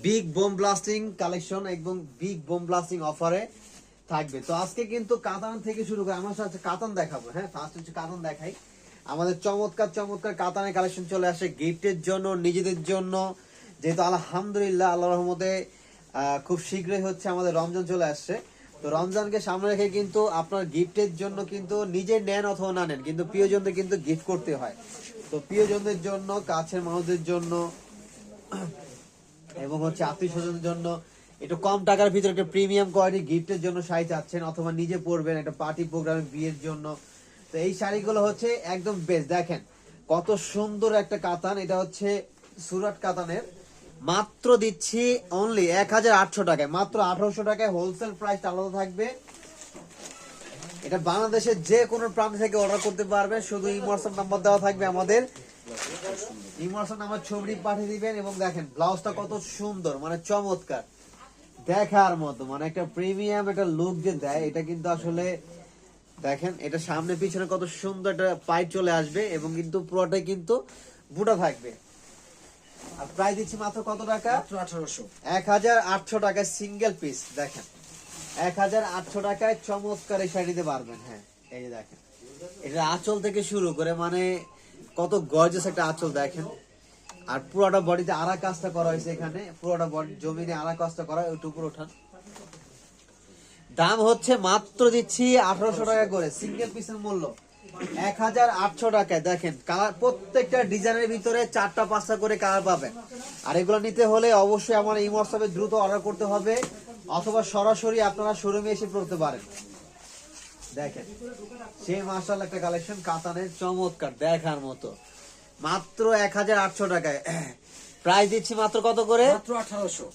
Big bomb blasting collection এবং big bomb blasting অফারে থাকবে। তো আজকে কিন্তু কাতান থেকে শুরু করে আমার সাথে কাতান দেখাবো। হ্যাঁ, ফার্স্ট হচ্ছে কাতান দেখাই। আমাদের চমৎকার চমৎকার কাতানের কালেকশন চলে আসে গিফটের জন্য, নিজেদের জন্য। যেহেতু আলহামদুলিল্লাহ আল্লাহর রহমতে খুব শীঘ্রই হচ্ছে আমাদের রমজান চলে আসছে। তো রমজানকে সামনে রেখে কিন্তু আপনার গিফটের জন্য কিন্তু নিজে নেন অথবা না নেন, কিন্তু প্রিয়জনদের কিন্তু গিফট করতে হয়। তো প্রিয়জনদের জন্য, কাছের মানুষদের জন্য এবং হচ্ছে আত্মীয় স্বজনের জন্য একটু কম টাকার ভিতরে একটা প্রিমিয়াম কোয়ালিটি গিফটের জন্য শাড়ি চাচ্ছেন অথবা নিজে পরবেন একটা পার্টি প্রোগ্রামে, বিয়ের জন্য, তো এই শাড়িগুলো হচ্ছে একদম বেস্ট। দেখেন কত সুন্দর একটা কাতান, এটা হচ্ছে সুরাট কাতানের। মাত্র দিচ্ছি অনলি 1800 টাকায়, মাত্র 1800 টাকায়। হোলসেল প্রাইস আলাদা থাকবে। এটা বাংলাদেশের যে কোনো প্রান্ত থেকে অর্ডার করতে পারবে, শুধু ইমোশন নাম্বার দেওয়া থাকবে আমাদের। ইমোশন নাম্বার ছবি পাঠিয়ে দিবেন এবং দেখেন ব্লাউজটা কত সুন্দর, মানে চমৎকার দেখার মতো, মানে একটা প্রিমিয়াম একটা লুক যে দেয়, এটা কিন্তু আসলে দেখেন এটা সামনে পিছনে কত সুন্দর একটা পাইপ চলে আসবে এবং কিন্তু পুরোটাই কিন্তু বুটা থাকবে। আর প্রাইস দিচ্ছি মাত্র কত টাকা? 1800 টাকায় সিঙ্গেল পিস। দেখেন 1800 টাকায় চমৎকার এই শাড়ি দিতে পারবেন। হ্যাঁ, এই যে দেখেন এটা আঁচল থেকে শুরু করে মানে কত গর্জিয়াস একটা আঁচল দেখেন। আর পুরোটা বডিতে আরা কাজটা করা হয়েছে, এখানে পুরোটা বডি জমিনে আরা কাজটা করা, একটু উপরে ওঠান। দাম হচ্ছে মাত্র দিচ্ছি 1800 টাকা করে, সিঙ্গেল পিসের মূল্য 1800 টাকায়। দেখেন কালার, প্রত্যেকটা ডিজাইনের ভিতরে 4টা 5টা করে কালার পাবেন। আর এগুলো নিতে হলে অবশ্যই আমার এই হোয়াটসঅ্যাপে দ্রুত অর্ডার করতে হবে অথবা সরাসরি আপনারা শোরুমে এসে পড়তে পারেন। দেখেন সেই মাশাআল্লাহ একটা কালেকশন কাতানের, চমৎকার দেখার মতো, মাত্র 1800 টাকায়। প্রাইস দিচ্ছি মাত্র কত করে? মাত্র 1800।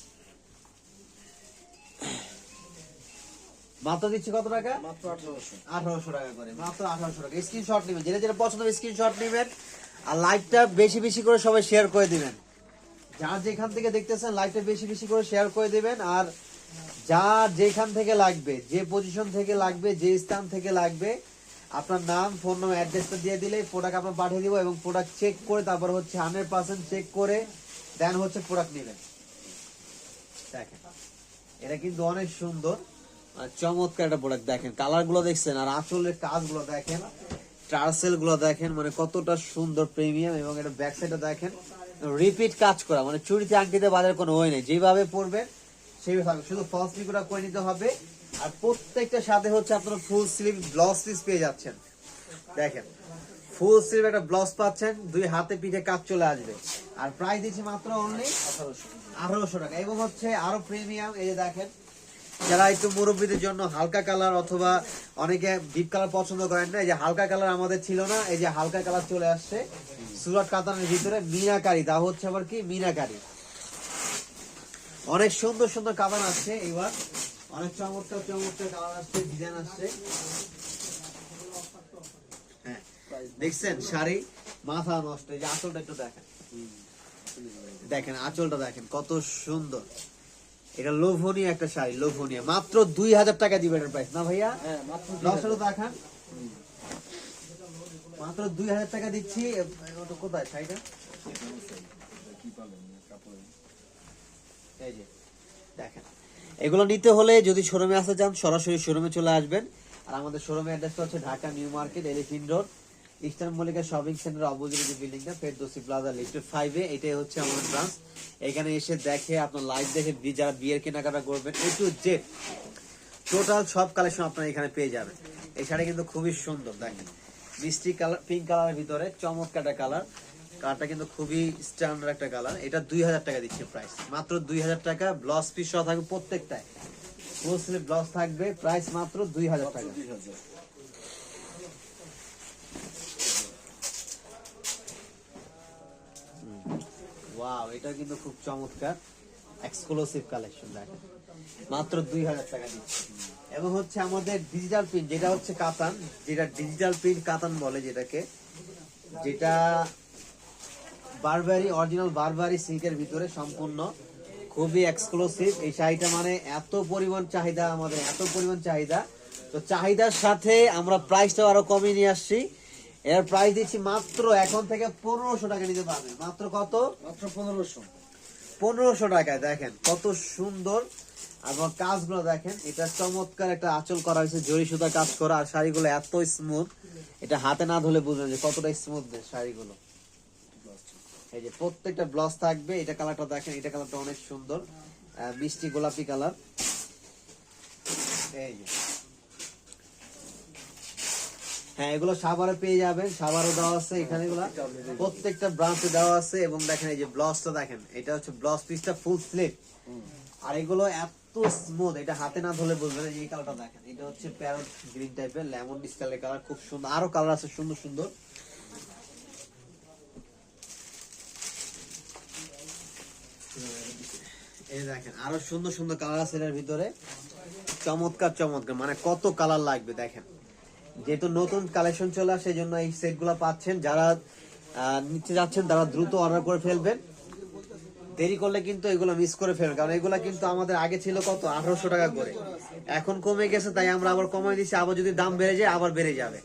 মাত্র দিচ্ছি কত টাকা? মাত্র 1800। 1800 টাকা করে, মাত্র 1800 টাকা। স্ক্রিনশট নেবেন, যেটা যেটা পছন্দ হবে স্ক্রিনশট নেবেন। আর লাইভটা বেশি বেশি করে সবাই শেয়ার করে দিবেন। যার যেখান থেকে দেখতেছেন লাইভটা বেশি বেশি করে শেয়ার করে দিবেন। আর যার যেখান থেকে লাগবে, যে পজিশন থেকে লাগবে, যে স্থান থেকে লাগবে, আপনার নাম, ফোন নাম্বার, অ্যাড্রেসটা দিয়ে দিলেই প্রোডাক্ট আমরা পাঠিয়ে দিব এবং প্রোডাক্ট চেক করে তারপর হচ্ছে 100% চেক করে দেন হচ্ছে প্রোডাক্ট নেবেন। দেখেন এটা কিন্তু অনেক সুন্দর আর চমৎকার একটা প্রোডাক্ট। দেখেন কালার গুলো দেখছেন আর আঁচলের কাজগুলো দেখেন, টার্সেল গুলো দেখেন, মানে কতটা সুন্দর প্রিমিয়াম। এবং এটা ব্যাক সাইডে দেখেন রিপিট কাজ করা, মানে চুরিতে আংটিতে বাজার কোনো ওই নেই, যেভাবে পরবেন সেইভাবে, শুধু ফলস স্লিভটা করে নিতে হবে। আর প্রত্যেকটা সাথে হচ্ছে আপনারা ফুল স্লিভ ব্লাউজ পিস পেয়ে যাচ্ছেন। দেখেন ফুল স্লিভ একটা ব্লাউজ পাচ্ছেন, দুই হাতে পিঠে কাজ চলে আসবে। আর প্রাইস দিচ্ছি মাত্র অনলি 1800 টাকা। এবং হচ্ছে আরো প্রিমিয়াম, এই যে দেখেন যারা একটু মুরব্বীদের জন্য হালকা কালার অথবা অনেকে ডিপ কালার পছন্দ করেন না, এই যে হালকা কালার আমাদের ছিল না, এই যে হালকা কালার চলে আসছে সুরাট কাতানের ভিতরে মিনাকারি, তা হচ্ছে আবার কি মিনাকারি। অনেক সুন্দর সুন্দর কাতান আসছে এবার, অনেক চমৎকার চমৎকার কালার আসছে, ডিজাইন আসছে। হ্যাঁ দেখছেন শাড়ি মাথা নষ্ট। এই যে আঁচলটা একটু দেখেন, দেখেন আঁচলটা দেখেন কত সুন্দর। এটা লোভনীয় একটা শাড়ি, লোভনীয়। মাত্র 2000 টাকা দিবেন এর প্রাইস না ভাইয়া? হ্যাঁ, মাত্র দর্শকরা দেখান, মাত্র 2000 টাকা দিচ্ছি। ওটা কোথায় শাড়িটা? এই যে দেখেন এগুলো নিতে হলে যদি শোরুমে আসতে চান সরাসরি শোরুমে চলে আসবেন। আর আমাদের শোরুমের অ্যাড্রেসটা হচ্ছে Dhaka new market, elephant road, eastern Mallika shopping centre opposite যে বিল্ডিংটা, ফেরদৌসি প্লাজা লিফটেড 5-এ, এটাই হচ্ছে আমাদের ব্রাঞ্চ। এখানে এসে দেখে আপনার লাইভ দেখে যারা বিয়ের কেনাকাটা করবেন A to Z টোটাল সব কালেকশন আপনারা এখানে পেয়ে যাবেন। এই শাড়ি কিন্তু খুবই সুন্দর, দেখেন মিষ্টি কালার, পিঙ্ক কালারের ভিতরে চমৎকার একটা কালার। কালারটা কিন্তু খুবই স্ট্যান্ডার্ড একটা কালার। এটা 2000 টাকা দিচ্ছে প্রাইস, মাত্র 2000 টাকা। ব্লাউজ পিস সহ থাকবে প্রত্যেকটায়, ফুল স্লিভ ব্লাউজ থাকবে, প্রাইস মাত্র 2000 টাকা। ওয়াও, এটা কিন্তু খুব চমৎকার এক্সক্লুসিভ কালেকশন। দেখেন মাত্র 2000 টাকা দিচ্ছে। এবং হচ্ছে আমাদের ডিজিটাল প্রিন্ট, যেটা হচ্ছে কাতান, যেটা ডিজিটাল প্রিন্ট কাতান বলে যেটাকে, যেটা বারবারি অরিজিনাল বারবারি সিল্কের ভিতরে সম্পূর্ণ, খুবই এক্সক্লুসিভ এই শাড়িটা। মানে এত পরিমাণ চাহিদা আমাদের, এত পরিমাণ চাহিদা, তো চাহিদার সাথে আমরা প্রাইসটাও আরো কমিয়ে নিয়ে আসছি। এর প্রাইস দিচ্ছি মাত্র এখন থেকে 1500 টাকা নিতে পারবেন। মাত্র কত? মাত্র 1500। 1500 টাকায়। দেখেন কত সুন্দর, এবং কাজগুলো দেখেন, এটা চমৎকার একটা আঁচল করা হয়েছে, জরি সুতা কাজ করা, আর শাড়িগুলো এত স্মুথ, এটা হাতে না ধরলে বুঝবেন যে কতটা স্মুথনেস শাড়িগুলো। এই যে প্রত্যেকটা ব্লাউজ থাকবে, এটা কালারটা দেখেন, এটা কালারটা অনেক সুন্দর, মিষ্টি গোলাপি কালার। এই যে হ্যাঁ, এগুলো সাভারে পেয়ে যাবেন, সাভারও দেওয়া আছে এখানে, এগুলা প্রত্যেকটা ব্রাঞ্চে দেওয়া আছে। এবং দেখেন এই যে ব্লাউজটা দেখেন, এটা হচ্ছে ব্লাউজ পিসটা ফুল স্লিভ, আর এগুলো এত স্মুথ, এটা হাতে না ধরলে বুঝবেন। এই কালারটা দেখেন, এটা হচ্ছে প্যারট গ্রিন টাইপের লেমন স্টাইলের কালার, খুব সুন্দর। আরো কালার আছে সুন্দর সুন্দর। এই দেখেন আরো সুন্দর সুন্দর কালার আছে এর ভিতরে, চমৎকার চমৎকার, মানে কত কালার লাগবে দেখেন। যেহেতু নতুন কালেকশন চলে আসে, সেই জন্য এই সেটগুলো পাচ্ছেন। যারা নিতে যাচ্ছেন তারা দ্রুত অর্ডার করে ফেলবেন, দেরি করলে কিন্তু এগুলো মিস করে ফেলবেন। কারণ এগুলা কিন্তু আমাদের আগে ছিল কত 1800 টাকা করে, এখন কমে গেছে, তাই আমরা আবার কমাই দিচ্ছি। আবার যদি দাম বেড়ে যায় আবার বেড়ে যাবে।